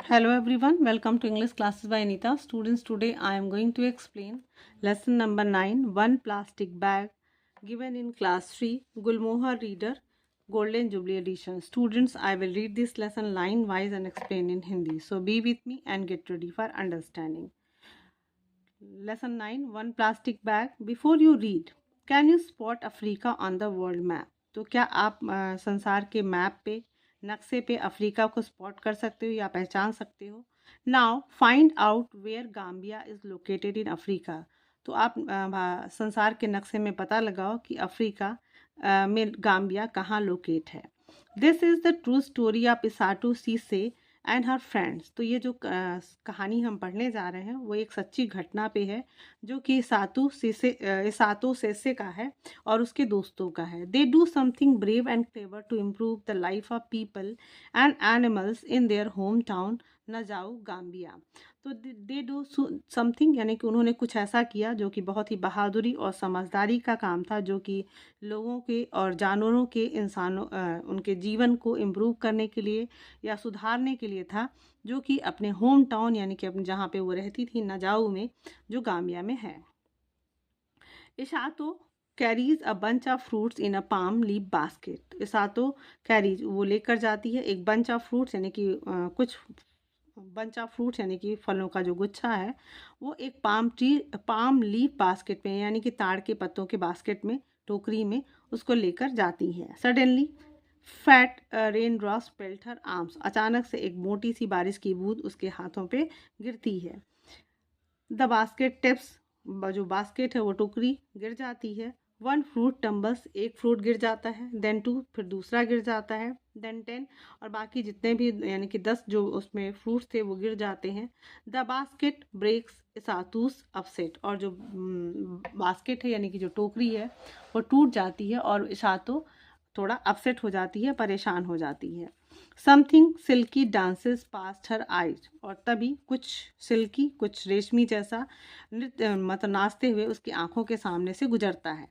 Hello everyone, welcome to English classes by Anita. Students, today I am going to explain lesson number 9, One Plastic Bag, given in class 3, Gulmohar Reader, Golden Jubilee Edition. Students, I will read this lesson line wise and explain in Hindi. So be with me and get ready for understanding. Lesson 9, One Plastic Bag. Before you read, can you spot Africa on the world map? तो क्या आप संसार के map पे नक्शे पे Africa को spot कर सकते हो या पहचान सकते हो? Now find out where Gambia is located in Africa. तो आप संसार के नक्शे में पता लगाओ कि अफ्रीका में गाम्बिया कहाँ लोकेट है। This is the true story of Isatou Ceesay and her friends. तो ये जो कहानी हम पढ़ने जा रहे हैं वो एक सच्ची घटना पे है जो कि इसातो सेसे का है और उसके दोस्तों का है। They do something brave and clever to improve the life of people and animals in their home town Njau Gambia. तो दे डू समथिंग यानी कि उन्होंने कुछ ऐसा किया जो कि बहुत ही बहादुरी और समझदारी का काम था, जो कि लोगों के और जानवरों के उनके जीवन को इम्प्रूव करने के लिए या सुधारने के लिए था, जो कि अपने होम टाउन यानी कि अपने जहाँ पे वो रहती थी नजाऊ में, जो गाम्बिया में है। Isatou carries a bunch of fruits in a palm leaf basket. Isatou carries वो लेकर जाती है एक बंच ऑफ फ्रूट्स यानी कि कुछ बंच ऑफ फ्रूट्स यानी कि फलों का जो गुच्छा है वो एक पाम लीफ बास्केट में यानी कि ताड़ के पत्तों के बास्केट में, टोकरी में उसको लेकर जाती है। Suddenly fat rain drops peeled her arms. अचानक से एक मोटी सी बारिश की बूंद उसके हाथों पे गिरती है। द बास्केट टिप्स, जो बास्केट है वो टोकरी गिर जाती है। वन फ्रूट टम्बल्स, एक फ्रूट गिर जाता है। देन टू, फिर दूसरा गिर जाता है। देन 10, और बाकी जितने भी यानी कि 10 जो उसमें फ्रूट्स थे वो गिर जाते हैं। द बास्केट ब्रेक्स इसातूस अपसेट, और जो बास्केट है यानी कि जो टोकरी है वो टूट जाती है और इसातो थोड़ा अपसेट हो जाती है, परेशान हो जाती है। Something silky dances past her eyes, और तभी कुछ सिल्की, कुछ रेशमी जैसा नृत्य मतलब नाचते हुए उसकी आंखों के सामने से गुजरता है।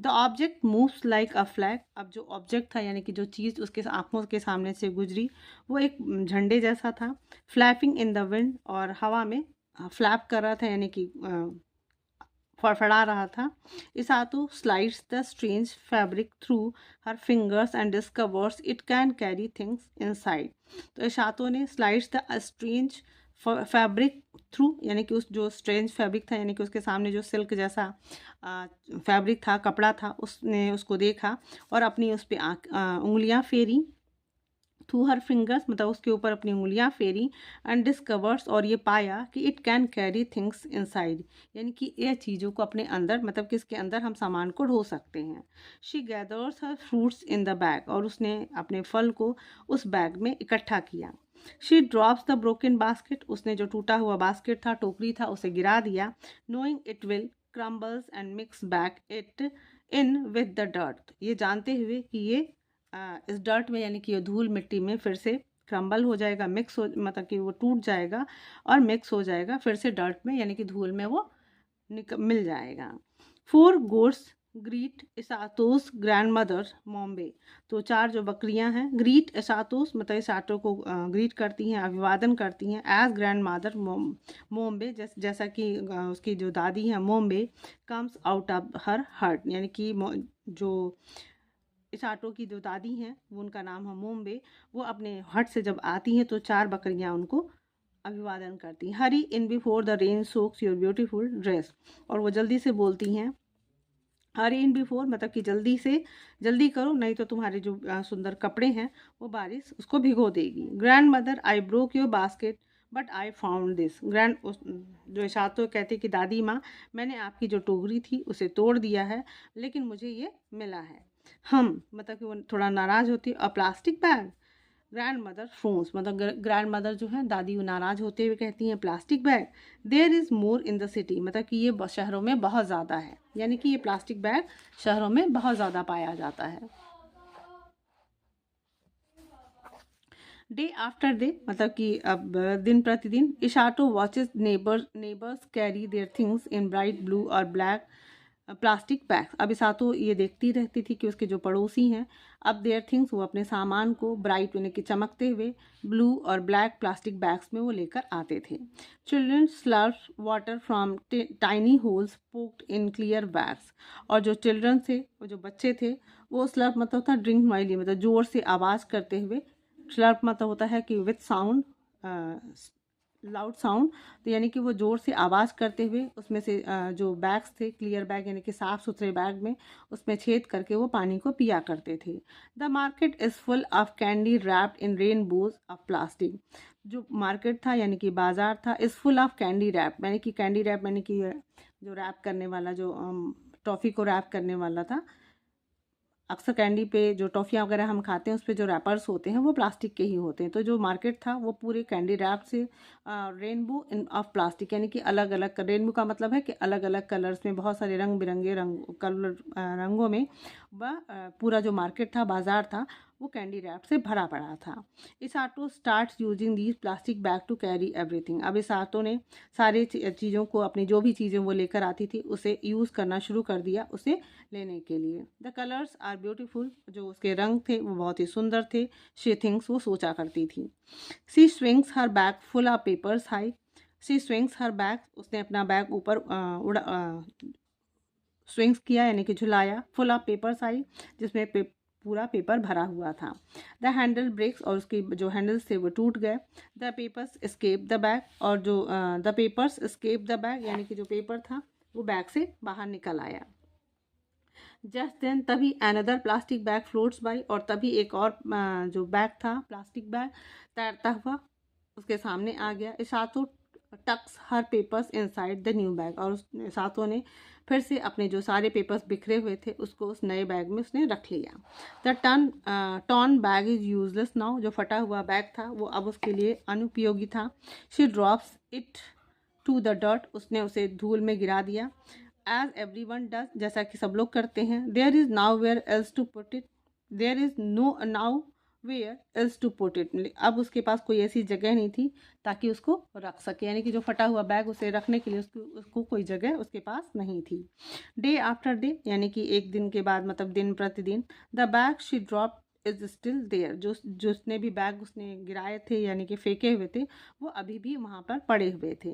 The object moves like a flag. अब जो ऑब्जेक्ट था यानी कि जो चीज़ उसके आंखों के सामने से गुजरी वो एक झंडे जैसा था। फ्लैपिंग इन द विंड, और हवा में फ्लैप कर रहा था यानी कि फड़फड़ा रहा था। Isatou slides the strange fabric through her fingers and discovers it can carry things inside. तो इसातो ने slides the strange fabric through यानी कि उस जो स्ट्रेंज फैब्रिक था यानी कि उसके सामने जो सिल्क जैसा फैब्रिक था, कपड़ा था, उसने उसको देखा और अपनी उस पर उंगलियां फेरी। थ्रू हर फिंगर्स मतलब उसके ऊपर अपनी उंगलियां फेरी। एंड डिस्कवर्स, और ये पाया कि it can carry things inside, यानी कि यह चीज़ों को अपने अंदर मतलब कि इसके अंदर हम सामान को ढो सकते हैं। She gathers her fruits in the bag, और उसने अपने फल को उस बैग में इकट्ठा किया। She drops the broken basket, उसने जो टूटा हुआ बास्केट था, टोकरी था, उसे गिरा दिया। Knowing it will crumbles and mix back it in with the dirt, ये जानते हुए कि ये इस डर्ट में यानी कि ये धूल मिट्टी में फिर से क्रम्बल हो जाएगा, मिक्स हो मतलब कि वो टूट जाएगा और मिक्स हो जाएगा फिर से डर्ट में यानी कि धूल में वो मिल जाएगा। 4 गोट्स ग्रीट इसातोस ग्रैंड मदर मोम्बे। तो 4 जो बकरियां हैं ग्रीट इसातोस मतलब इसातो को ग्रीट करती हैं, अभिवादन करती हैं एज ग्रैंड मदर मोम्बे, जैसा कि उसकी जो दादी है Mombe comes out of her heart, यानी कि जो इस आटो की जो दादी हैं वो उनका नाम है मोम्बे, वो अपने हट से जब आती हैं तो 4 बकरियां उनको अभिवादन करती हैं। Hurry in before the rain soaks your beautiful dress, और वो जल्दी से बोलती हैं हरी इन बिफोर मतलब कि जल्दी से जल्दी करो नहीं तो तुम्हारे जो सुंदर कपड़े हैं वो बारिश उसको भिगो देगी। Grand mother I broke your basket but I found this. जो इशातो कहती कि दादी माँ, मैंने आपकी जो टोकरी थी उसे तोड़ दिया है लेकिन मुझे ये मिला है। हम मतलब कि वो थोड़ा नाराज़ होती है। A plastic bag. Grandmother frowns मतलब ग्रैंड मदर जो है दादी वो नाराज़ होते हुए कहती हैं plastic bag there is more in the city, मतलब कि ये शहरों में बहुत ज़्यादा है, यानी कि ये प्लास्टिक बैग शहरों में बहुत ज़्यादा पाया जाता है। डे आफ्टर डे मतलब कि अब दिन प्रतिदिन Isatou watches neighbours carry their things in bright blue और ब्लैक प्लास्टिक बैग्स। अब इसातो ये देखती रहती थी कि उसके जो पड़ोसी हैं, अब देयर थिंग्स, वो अपने सामान को ब्राइट यानी कि चमकते हुए ब्लू और ब्लैक प्लास्टिक बैग्स में वो लेकर आते थे। Children slurp water from tiny holes poked in clear bags. और जो चिल्ड्रन थे, वो जो बच्चे थे, वो स्लर्प मतलब था ड्रिंक वाइली, मतलब जोर से आवाज़ करते हुए। स्लर्प मतलब होता है कि विथ साउंड, लाउड साउंड, तो यानी कि वो ज़ोर से आवाज़ करते हुए उसमें से जो बैग्स थे, क्लियर बैग यानी कि साफ़ सुथरे बैग में, उसमें छेद करके वो पानी को पिया करते थे। The market is full of candy wrapped in rainbows of plastic. जो मार्केट था यानी कि बाजार था, is full of candy wrap, यानी कि कैंडी रैप यानी कि जो रैप करने वाला, जो टॉफ़ी को रैप करने वाला था। अक्सर कैंडी पे जो टॉफ़ियाँ वगैरह हम खाते हैं, उस पे जो रैपर्स होते हैं वो प्लास्टिक के ही होते हैं। तो जो मार्केट था वो पूरे कैंडी रैप से, रेनबो इन ऑफ प्लास्टिक, यानी कि अलग अलग, रेनबो का मतलब है कि अलग अलग कलर्स में, बहुत सारे रंग बिरंगे रंगों में वह पूरा जो मार्केट था, बाजार था, वो कैंडी रैप से भरा पड़ा था। Isatou start using these plastic bag to carry everything. अब इस आटो ने सारे चीज़ों को, अपनी जो भी चीज़ें वो लेकर आती थी, उसे यूज़ करना शुरू कर दिया उसे लेने के लिए। द कलर्स आर ब्यूटीफुल, जो उसके रंग थे वो बहुत ही सुंदर थे। शी थिंग्स, वो सोचा करती थी। She swings her bag full of papers high. She swings her bag, उसने अपना बैग ऊपर स्विंग्स किया यानी कि झुलाया। फुल ऑफ पेपर्स आई, जिसमें पूरा पेपर भरा हुआ था। द हैंडल ब्रेक्स, और उसकी जो हैंडल्स थे वो टूट गए। The papers escape the bag, और जो the papers escape the bag, यानी कि जो पेपर था वो बैग से बाहर निकल आया। जस्ट देन, तभी another plastic bag floats by, और तभी एक और जो बैग था, प्लास्टिक बैग, तैरता हुआ उसके सामने आ गया। Isatou tucks her papers inside the new bag, और उस इसातो ने फिर से अपने जो सारे पेपर्स बिखरे हुए थे उसको उस नए बैग में उसने रख लिया। The torn bag is useless now, जो फटा हुआ बैग था वो अब उसके लिए अनुपयोगी था। She drops it to the dirt, उसने उसे धूल में गिरा दिया। एज एवरी वन डज, जैसा कि सब लोग करते हैं। There is nowhere else to put it, there is no nowhere else to put it, अब उसके पास कोई ऐसी जगह नहीं थी ताकि उसको रख सके, यानी कि जो फटा हुआ बैग उसे रखने के लिए उसको कोई जगह उसके पास नहीं थी। डे आफ्टर डे, यानी कि एक दिन के बाद, मतलब दिन प्रतिदिन, the bag she drop is still there, जो जिसने भी बैग उसने गिराए थे यानी कि फेंके हुए थे, वो अभी भी वहाँ पर पड़े हुए थे।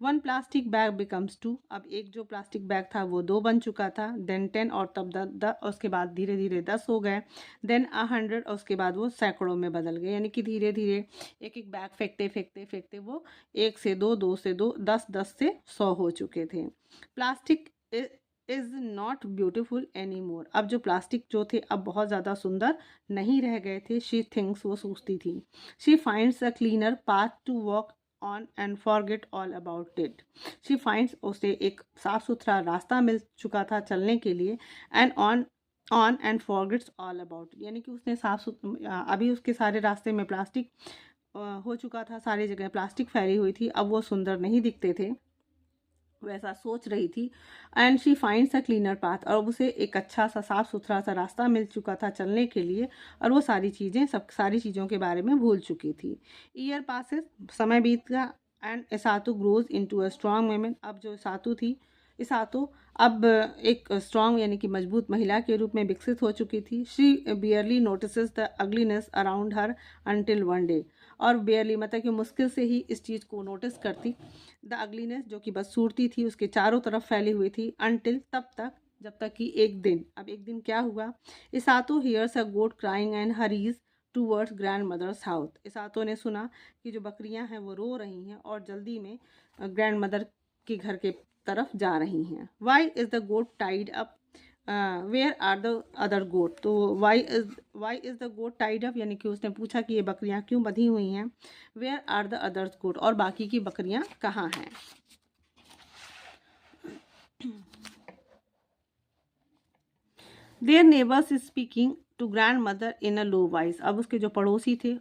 One plastic bag becomes two, अब एक जो प्लास्टिक बैग था वो 2 बन चुका था। देन 10, और तब उसके बाद धीरे धीरे 10 हो गए। देन 100, और उसके बाद वो सैकड़ों में बदल गए, यानी कि धीरे धीरे एक एक बैग फेंकते फेंकते फेंकते वो 1 से 2, 2 से 2, 10, 10 से 100 हो चुके थे। Plastic is not beautiful any more, अब जो प्लास्टिक जो थे अब बहुत ज़्यादा सुंदर नहीं रह गए थे। शी थिंग्स, वो सोचती थी। She finds a cleaner path to walk on and forget all about it. She finds, उसे एक साफ सुथरा रास्ता मिल चुका था चलने के लिए। And on and forgets all about it, यानी कि उसने अभी उसके सारे रास्ते में प्लास्टिक हो चुका था, सारी जगह प्लास्टिक फैली हुई थी, अब वो सुंदर नहीं दिखते थे, वैसा सोच रही थी। And she finds a cleaner path, और उसे एक अच्छा सा साफ सुथरा सा रास्ता मिल चुका था चलने के लिए, और वो सारी चीज़ों के बारे में भूल चुकी थी। ईयर पासेस, समय बीत गया। And Isatou grows into a strong women, अब जो इसातु थी, इसातु अब एक स्ट्रॉन्ग यानी कि मजबूत महिला के रूप में विकसित हो चुकी थी। She barely notices the ugliness around her until one day, और बियरली मतलब कि मुश्किल से ही इस चीज़ को नोटिस करती। द अगलीनेस, जो कि बदसूरती थी उसके चारों तरफ फैली हुई थी। अनटिल, तब तक, जब तक कि एक दिन, अब एक दिन क्या हुआ। Isatou hears a goat crying and hurries towards grandmother's house, Isatou ने सुना कि जो बकरियां हैं वो रो रही हैं और जल्दी में ग्रैंड मदर के घर के तरफ जा रही हैं। Why is the goat tied up, where are the other goat, तो why is the goat tied up, यानी कि उसने पूछा कि ये बकरियां क्यों बंधी हुई हैं। Where are the others goat, और बाकी की बकरियां कहाँ हैं। Their neighbours is speaking to grandmother in a low voice, अब उसके जो पड़ोसी थे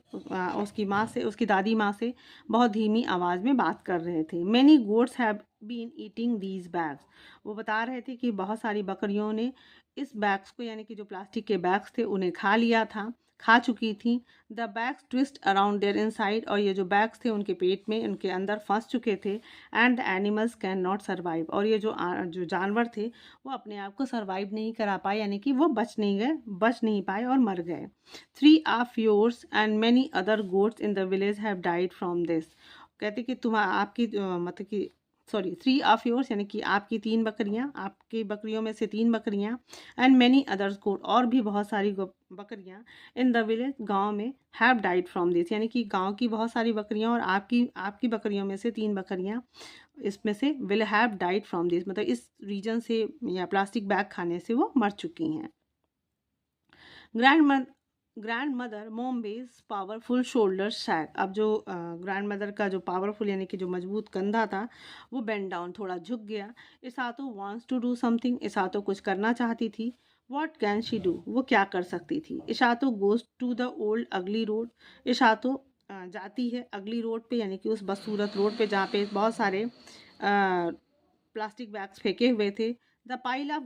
उसकी माँ से, उसकी दादी माँ से बहुत धीमी आवाज़ में बात कर रहे थे। Many goats have been eating these bags, वो बता रहे थे कि बहुत सारी बकरियों ने इस बैग्स को, यानी कि जो प्लास्टिक के बैग्स थे, उन्हें खा लिया था। खा चुकी थी। The bags twist around their inside, और ये जो बैग्स थे उनके पेट में, उनके अंदर फंस चुके थे। And the animals can not survive, और ये जो जानवर थे वो अपने आप को सर्वाइव नहीं करा पाए, यानी कि वो बच नहीं पाए और मर गए। 3 of yours and many other goats in the village have died from this. कहते कि आपकी मतलब कि सॉरी 3 ऑफ योर्स यानी कि आपकी 3 बकरियां, आपकी बकरियों में से 3 बकरियां, एंड मैनी अदर्स गोट, और भी बहुत सारी बकरियां, इन द विलेज गांव में, हैव डाइड फ्रॉम दिस, यानी कि गांव की बहुत सारी बकरियां और आपकी बकरियों में से 3 बकरियां इसमें से will have died from this, मतलब इस रीजन से या प्लास्टिक बैग खाने से वो मर चुकी हैं। ग्रैंड मदर मोम्बेज पावरफुल शोल्डर सैग। अब जो ग्रैंड मदर का जो पावरफुल यानी कि जो मजबूत कंधा था वो बेंड डाउन, थोड़ा झुक गया। इसातो वांट्स टू डू समथिंग, इसातो कुछ करना चाहती थी। व्हाट कैन शी डू, वो क्या कर सकती थी। इशातो गोज टू द ओल्ड अगली रोड, इशातो जाती है अगली रोड पे, यानी कि उस बदसूरत रोड पे जहाँ पे बहुत सारे प्लास्टिक बैग्स फेंके हुए थे। The pile of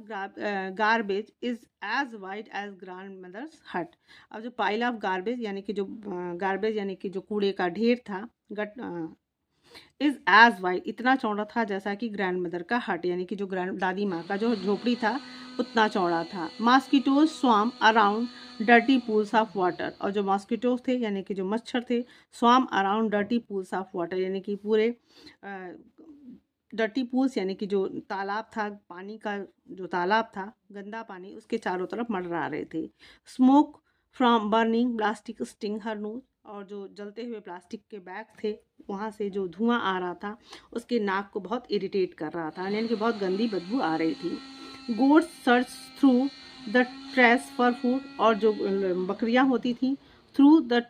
garbage is as wide as grandmother's hut. अब जो पाइल ऑफ गार्बेज यानी कि जो गार्बेज यानी कि जो कूड़े का ढेर था, इज एज वाइड, इतना चौड़ा था जैसा कि ग्रैंड मदर का हट, यानी कि जो ग्रैंड दादी माँ का जो झोपड़ी था उतना चौड़ा था। Mosquitoes swarm around dirty pools of water, और जो मॉस्किटोज थे यानी कि जो मच्छर थे, swarm around dirty pools of water, यानी कि पूरे डर्टी पूल्स यानी कि जो तालाब था, पानी का जो तालाब था, गंदा पानी, उसके चारों तरफ मंडरा रहे थे। Smoke from burning plastic sting her nose, और जो जलते हुए प्लास्टिक के बैग थे वहाँ से जो धुआं आ रहा था उसके नाक को बहुत इरिटेट कर रहा था, यानी कि बहुत गंदी बदबू आ रही थी। Goats search through the trace for food, और जो बकरियां होती थी through the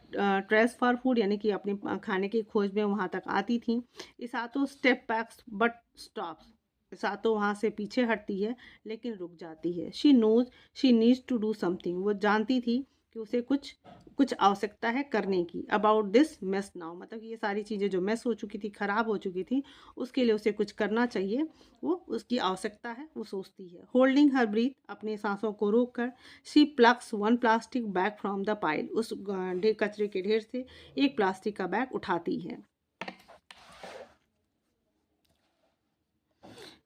trace for food यानी कि अपने खाने की खोज में वहाँ तक आती थी। Isatou step backs but stops, Isatou वहाँ से पीछे हटती है लेकिन रुक जाती है। She knows she needs to do something, वो जानती थी कि उसे कुछ आवश्यकता है करने की। अबाउट दिस मेस नाउ, मतलब ये सारी चीज़ें जो मेस हो चुकी थी, ख़राब हो चुकी थी, उसके लिए उसे कुछ करना चाहिए, वो उसकी आवश्यकता है, वो सोचती है। होल्डिंग हर ब्रीथ, अपने सांसों को रोक कर, she plucks 1 plastic bag from the pile, उस कचरे के ढेर से एक प्लास्टिक का बैग उठाती है।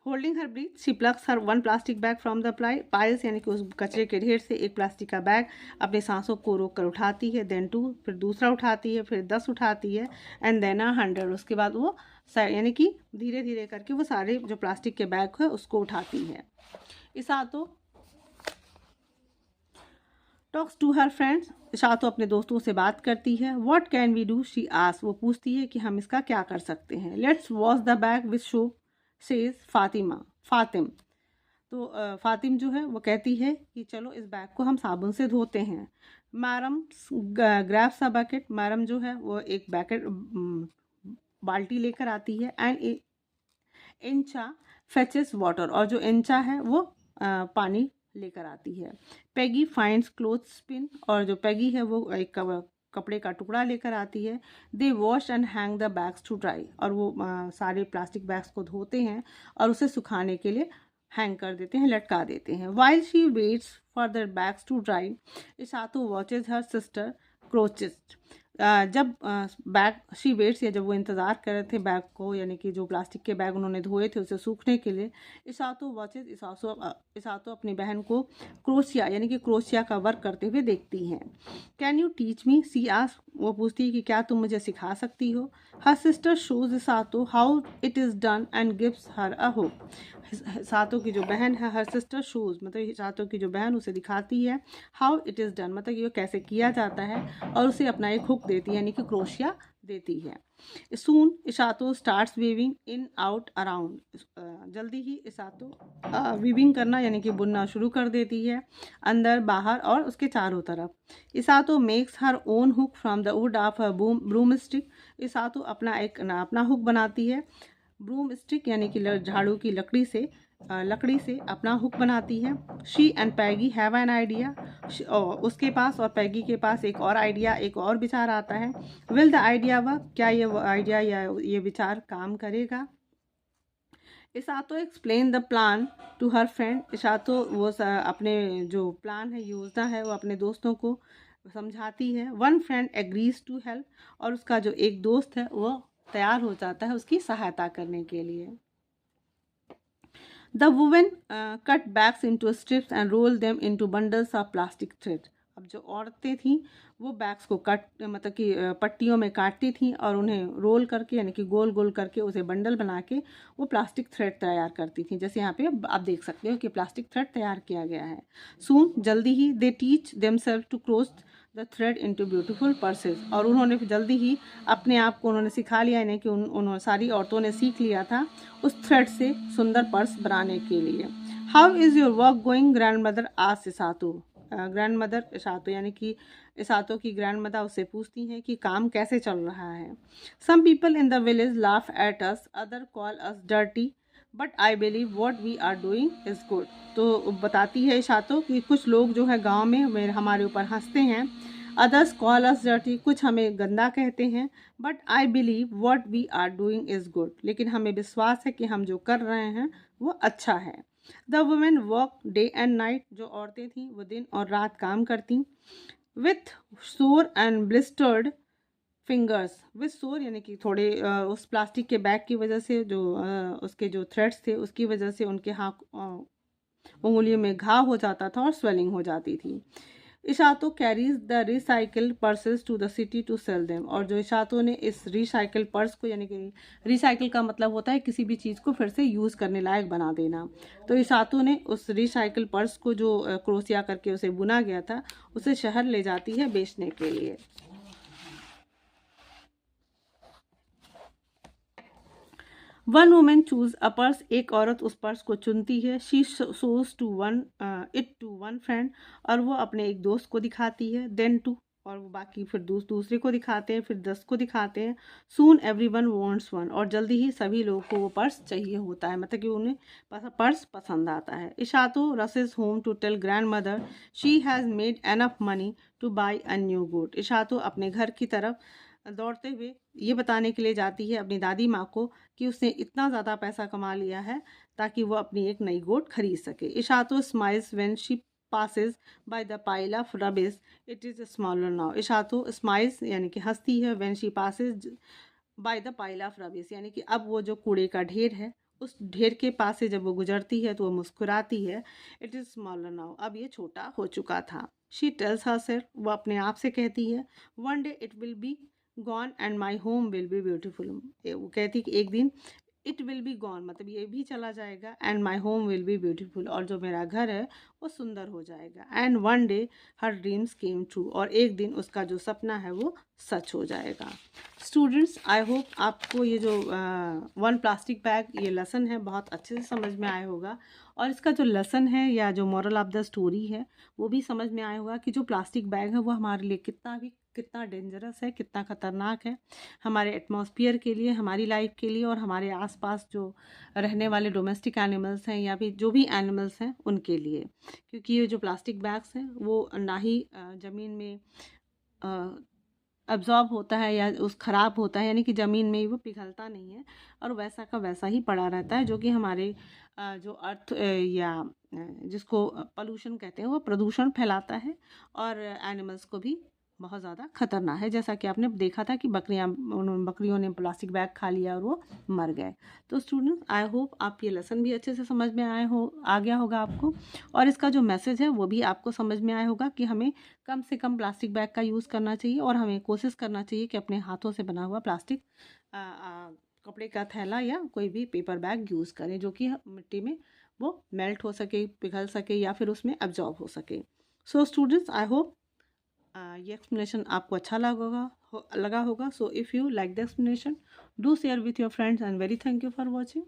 Holding her breath she plucks her 1 plastic bag from the piles, यानी कि उस कचरे के ढेर से एक प्लास्टिक का बैग अपने सांसों को रोक कर उठाती है। देन 2, फिर दूसरा उठाती है, फिर 10 उठाती है, एंड देन 100, उसके बाद वो यानी कि धीरे धीरे करके वो सारे जो प्लास्टिक के बैग है उसको उठाती है। Isatou talks to her friends, Isatou अपने दोस्तों से बात करती है। What can we do, she ask, वो पूछती है कि हम इसका क्या कर सकते हैं। Let's wash the bag with soap says Fatim. तो फातिम जो है वो कहती है कि चलो इस बैग को हम साबुन से धोते हैं। मैरम ग्रैब्स अ बकेट, मैरम जो है वो एक बाल्टी लेकर आती है। एंड इंचा फेचेस वाटर, और जो इंचा है वो पानी लेकर आती है। पेगी फाइंड्स क्लोथ स्पिन, और जो पेगी है वो एक कपड़े का टुकड़ा लेकर आती है। They wash and hang the bags to dry, और वो सारे प्लास्टिक बैग्स को धोते हैं और उसे सुखाने के लिए हैंग कर देते हैं, लटका देते हैं। While she waits for the bags to dry, Isatou watches her sister crochet. जब बैग शी वेट्स, या जब वो इंतज़ार कर रहे थे बैग को, यानी कि जो प्लास्टिक के बैग उन्होंने धोए थे उसे सूखने के लिए, इसातो वॉचेज, इसातो अपनी बहन को क्रोशिया यानी कि क्रोशिया का वर्क करते हुए देखती हैं। Can you teach me, she ask, वो पूछती है कि क्या तुम मुझे सिखा सकती हो। Her sister shows Isatou how it is done and gives her a hope. Isatou की जो बहन है, हर सिस्टर शोज मतलब सातो की जो बहन उसे दिखाती है हाउ इट इज़ डन, मतलब ये कैसे किया जाता है, और उसे अपना एक हुक देती है यानी कि क्रोशिया देती है। Soon Isatou starts weaving in out around, जल्दी ही इशातो वीविंग करना यानी कि बुनना शुरू कर देती है, अंदर बाहर और उसके चारों तरफ। Isatou makes her own hook from the wood of a broom stick, Isatou अपना हुक बनाती है ब्रूम स्टिक यानी कि झाड़ू की लकड़ी से अपना हुक बनाती है। She and Peggy have an idea, उसके पास और पैगी के पास एक और आइडिया, एक और विचार आता है। विल द आइडिया वर्क, क्या ये आइडिया या ये विचार काम करेगा। Isatou explain the plan to her friend, Isatou वो अपने जो प्लान है, योजना है, वो अपने दोस्तों को समझाती है। One friend agrees to help, और उसका जो एक दोस्त है वो तैयार हो जाता है उसकी सहायता करने के लिए। The women cut bags into strips and roll them into bundles of plastic thread. अब जो औरतें थीं वो बैग्स को मतलब कि पट्टियों में काटती थीं और उन्हें रोल करके यानी कि गोल गोल करके उसे बंडल बना के वो प्लास्टिक थ्रेड तैयार करती थीं। जैसे यहाँ पे आप देख सकते हो कि प्लास्टिक थ्रेड तैयार किया गया है। सून, जल्दी ही, they teach themselves to crochet the thread into beautiful purses, और उन्होंने जल्दी ही अपने आप को उन्होंने सिखा लिया, यानी कि उन्होंने सारी औरतों ने सीख लिया था उस थ्रेड से सुंदर पर्स बनाने के लिए। How is your work going grand mother आज इसातो। ग्रैंड मदर इसातो यानी कि इसातो की ग्रैंड मदर उससे पूछती हैं कि काम कैसे चल रहा है। Some people in the village laugh at us, other call us dirty, but I believe what we are doing is good. तो बताती है इसातो कि कुछ लोग जो है गाँव में हमारे ऊपर हंसते हैं, अदर्स कॉल अस डर्टी, कुछ हमें गंदा कहते हैं, but I believe what we are doing is good, लेकिन हमें विश्वास है कि हम जो कर रहे हैं वो अच्छा है। The women work day and night, जो औरतें थीं वो दिन और रात काम करती। विथ सोर एंड ब्लिस्टर्ड फिंगर्स, विथ सोर यानी कि थोड़े उस प्लास्टिक के बैग की वजह से जो उसके जो थ्रेड्स थे उसकी वजह से उनके हाथ उंगलियों में घाव हो जाता था और स्वेलिंग हो जाती थी। Isatou carries the recycle purses to the city to sell them, और जो इशातो ने इस रिसाइकिल पर्स को, यानी कि रिसाइकिल का मतलब होता है किसी भी चीज़ को फिर से यूज़ करने लायक बना देना, तो इशातो ने उस रिसाइकिल पर्स को जो क्रोशिया करके उसे बुना गया था उसे शहर ले जाती है बेचने के लिए। One women choose a purse, एक औरत उस पर्स को चुनती है। She shows to one it to one friend, और वो अपने एक दोस्त को दिखाती है। देन टू, और वो बाकी फिर दूसरे को दिखाते हैं, फिर 10 को दिखाते हैं। सून एवरी वन वॉन्ट्स वन, और जल्दी ही सभी लोगों को वो पर्स चाहिए होता है, मतलब कि उन्हें पर्स पसंद आता है। Isatou races home to tell grandmother she has made enough money to buy a new good. Isatou अपने घर की तरफ दौड़ते हुए ये बताने के लिए जाती है अपनी दादी माँ को कि उसने इतना ज़्यादा पैसा कमा लिया है ताकि वो अपनी एक नई गोट खरीद सके। Isatou smiles when she passes by the pile of rubbish, it is smaller now. Isatou smiles यानी कि हंसती है, when she passes by the pile of rubbish, यानी कि अब वो जो कूड़े का ढेर है उस ढेर के पास से जब वो गुजरती है तो वो मुस्कुराती है। इट इज़ स्मॉलर नाउ, अब ये छोटा हो चुका था। शी टेल्स हर सेल्फ, वो अपने आप से कहती है, one day it will be gone and my home will be beautiful. वो कहती कि एक दिन इट विल बी गॉन, मतलब ये भी चला जाएगा, and my home will be beautiful, और जो मेरा घर है वो सुंदर हो जाएगा। And one day her dreams came true, और एक दिन उसका जो सपना है वो सच हो जाएगा। स्टूडेंट्स, आई होप आपको ये जो वन प्लास्टिक बैग ये लेसन है बहुत अच्छे से समझ में आया होगा, और इसका जो लेसन है या जो मॉरल ऑफ द स्टोरी है वो भी समझ में आया होगा कि जो प्लास्टिक बैग है वो हमारे लिए कितना डेंजरस है, कितना ख़तरनाक है हमारे एटमॉस्फेयर के लिए, हमारी लाइफ के लिए, और हमारे आसपास जो रहने वाले डोमेस्टिक एनिमल्स हैं या फिर जो भी एनिमल्स हैं उनके लिए। क्योंकि ये जो प्लास्टिक बैग्स हैं वो ना ही ज़मीन में अब्जॉर्ब होता है या उस ख़राब होता है, यानी कि ज़मीन में वो पिघलता नहीं है और वैसा का वैसा ही पड़ा रहता है, जो कि हमारे जो अर्थ या जिसको पोल्यूशन कहते हैं वो प्रदूषण फैलाता है, और एनिमल्स को भी बहुत ज़्यादा खतरनाक है। जैसा कि आपने देखा था कि बकरियों ने प्लास्टिक बैग खा लिया और वो मर गए। तो स्टूडेंट्स, आई होप आप ये लेसन भी अच्छे से समझ में आ गया होगा आपको, और इसका जो मैसेज है वो भी आपको समझ में आया होगा कि हमें कम से कम प्लास्टिक बैग का यूज़ करना चाहिए, और हमें कोशिश करना चाहिए कि अपने हाथों से बना हुआ प्लास्टिक कपड़े का थैला या कोई भी पेपर बैग यूज़ करें, जो कि मिट्टी में वो मेल्ट हो सके, पिघल सके, या फिर उसमें एब्जॉर्ब हो सके। सो स्टूडेंट्स, आई होप ये एक्सप्लेनेशन आपको अच्छा लगा होगा। So if you like the explanation, do share with your friends, and very thank you for watching.